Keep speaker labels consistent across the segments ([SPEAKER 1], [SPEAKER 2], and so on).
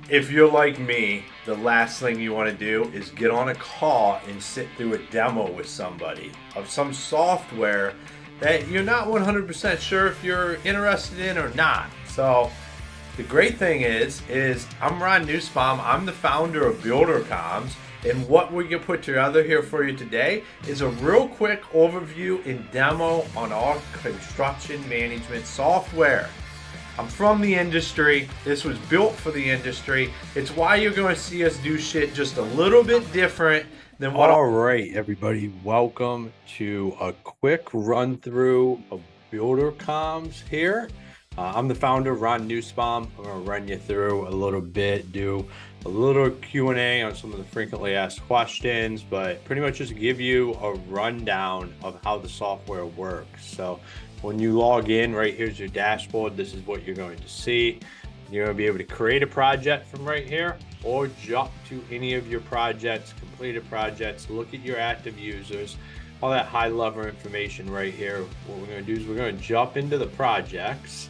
[SPEAKER 1] If you're like me, the last thing you want to do is get on a call and sit through a demo with somebody of some software that you're not 100% sure if you're interested in or not. So the great thing is I'm Ron Nussbaum. I'm the founder of BuilderComs. And what we're going to put together here for you today is a real quick overview and demo on our construction management software. I'm from the industry. This was built for the industry. It's why you're going to see us do shit just a little bit different than what. All right, everybody, welcome to a quick run through of BuilderComs here. I'm the founder, Ron Nussbaum. I'm going to run you through a little bit, do a little Q&A on some of the frequently asked questions, but pretty much just give you a rundown of how the software works. So when you log in, right here's your dashboard. This is what you're going to see. You're going to be able to create a project from right here or jump to any of your projects, completed projects, look at your active users, all that high level information right here. What we're going to do is we're going to jump into the projects.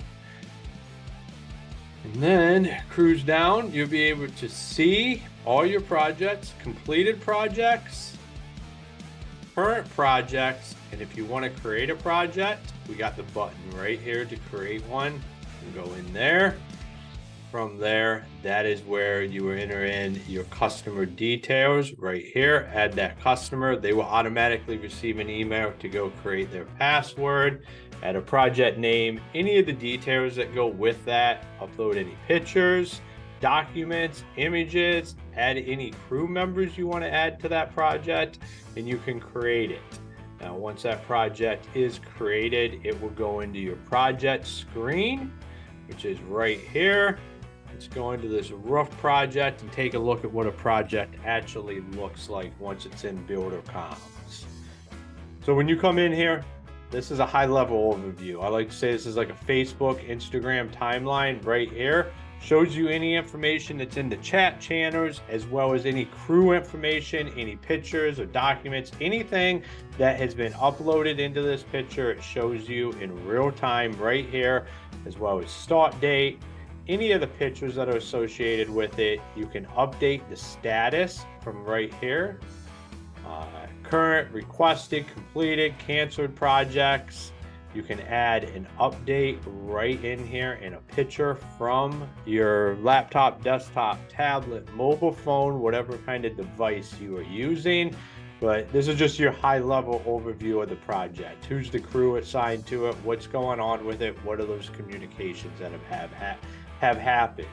[SPEAKER 1] And then cruise down, you'll be able to see all your projects, completed projects, current projects, and if you want to create a project, we got the button right here to create one. You can go in there. From there, that is where you will enter in your customer details right here. Add that customer. They will automatically receive an email to go create their password, add a project name, any of the details that go with that, upload any pictures, documents, images, add any crew members you want to add to that project, and you can create it. Now, once that project is created, it will go into your project screen, which is right here. Let's go into this roof project and take a look at what a project actually looks like once it's in BuilderComs. So when you come in here, this is a high-level overview. I like to say this is like a Facebook, Instagram timeline right here. Shows you any information that's in the chat channels, as well as any crew information, any pictures or documents, anything that has been uploaded into this picture. It shows you in real time right here, as well as start date, any of the pictures that are associated with it. You can update the status from right here. Current, requested, completed, canceled projects. You can add an update right in here in a picture from your laptop, desktop, tablet, mobile phone, whatever kind of device you are using. But this is just your high-level overview of the project. Who's the crew assigned to it? What's going on with it? What are those communications that have happened?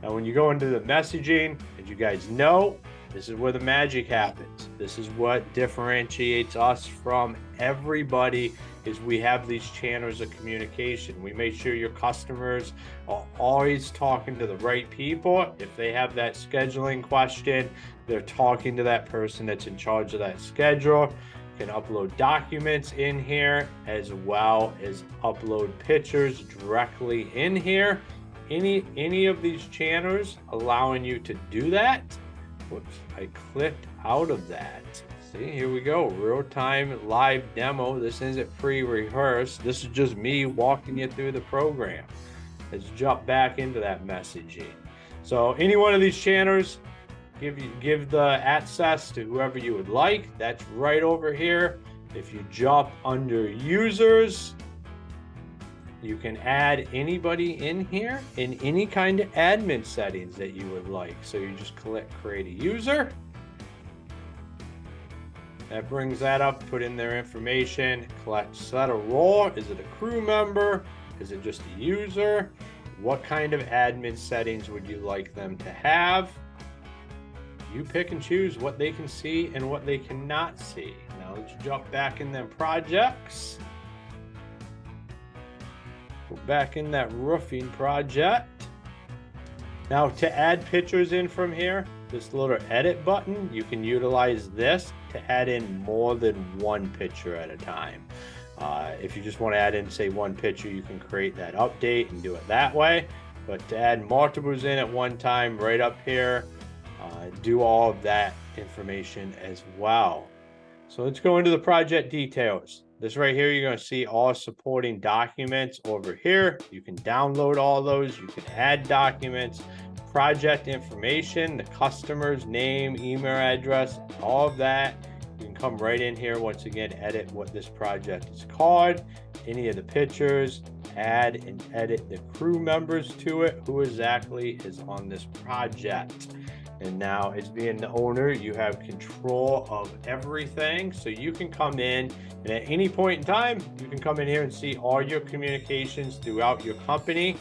[SPEAKER 1] Now, when you go into the messaging, as you guys know, this is where the magic happens. This is what differentiates us from everybody, is we have these channels of communication. We make sure your customers are always talking to the right people. If they have that scheduling question, they're talking to that person that's in charge of that schedule. You can upload documents in here, as well as upload pictures directly in here. Any of these channels allowing you to do that. Whoops, I clicked out of that. See, here we go, real-time live demo. This isn't pre-rehearsed. This is just me walking you through the program. Let's jump back into that messaging. So any one of these channels, give the access to whoever you would like. That's right over here. If you jump under users, you can add anybody in here in any kind of admin settings that you would like. So you just click create a user. That brings that up, put in their information, set a role. Is it a crew member? Is it just a user? What kind of admin settings would you like them to have? You pick and choose what they can see and what they cannot see. Now let's jump back in them projects. Go back in that roofing project. Now to add pictures in from here, this little edit button, you can utilize this to add in more than one picture at a time. If you just want to add in, say, one picture, you can create that update and do it that way. But to add multiples in at one time, right up here, do all of that information as well. So let's go into the project details. This right here, you're going to see all supporting documents over here. You can download all those. You can add documents project information, the customer's name, email address, all of that. You can come right in here, once again, edit what this project is called, any of the pictures, add and edit the crew members to it, who exactly is on this project. And now, as being the owner, you have control of everything. So you can come in, and at any point in time, you can come in here and see all your communications throughout your company.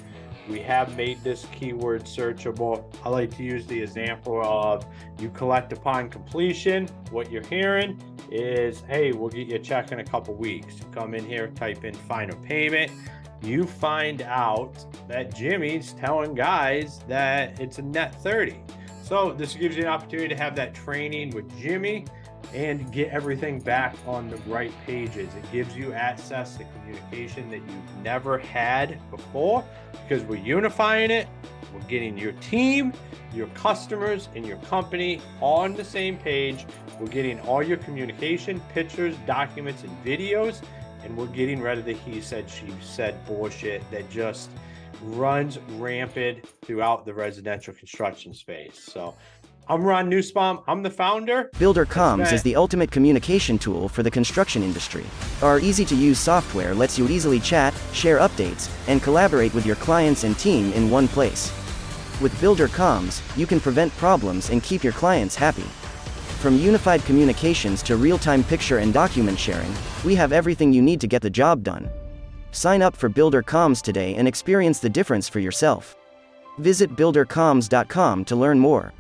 [SPEAKER 1] We have made this keyword searchable. I like to use the example of you collect upon completion. What you're hearing is, hey, we'll get you a check in a couple weeks. You come in here, type in final payment. You find out that Jimmy's telling guys that it's a net 30. So this gives you an opportunity to have that training with Jimmy and get everything back on the right pages. It gives you access to communication that you've never had before, because we're unifying it. We're getting your team, your customers, and your company on the same page. We're getting all your communication, pictures, documents, and videos, and we're getting rid of the he said, she said bullshit that just runs rampant throughout the residential construction space. So I'm Ron Nussbaum. I'm the founder.
[SPEAKER 2] BuilderComs is the ultimate communication tool for the construction industry. Our easy-to-use software lets you easily chat, share updates, and collaborate with your clients and team in one place. With BuilderComs, you can prevent problems and keep your clients happy. From unified communications to real-time picture and document sharing, we have everything you need to get the job done. Sign up for BuilderComs today and experience the difference for yourself. Visit buildercoms.com to learn more.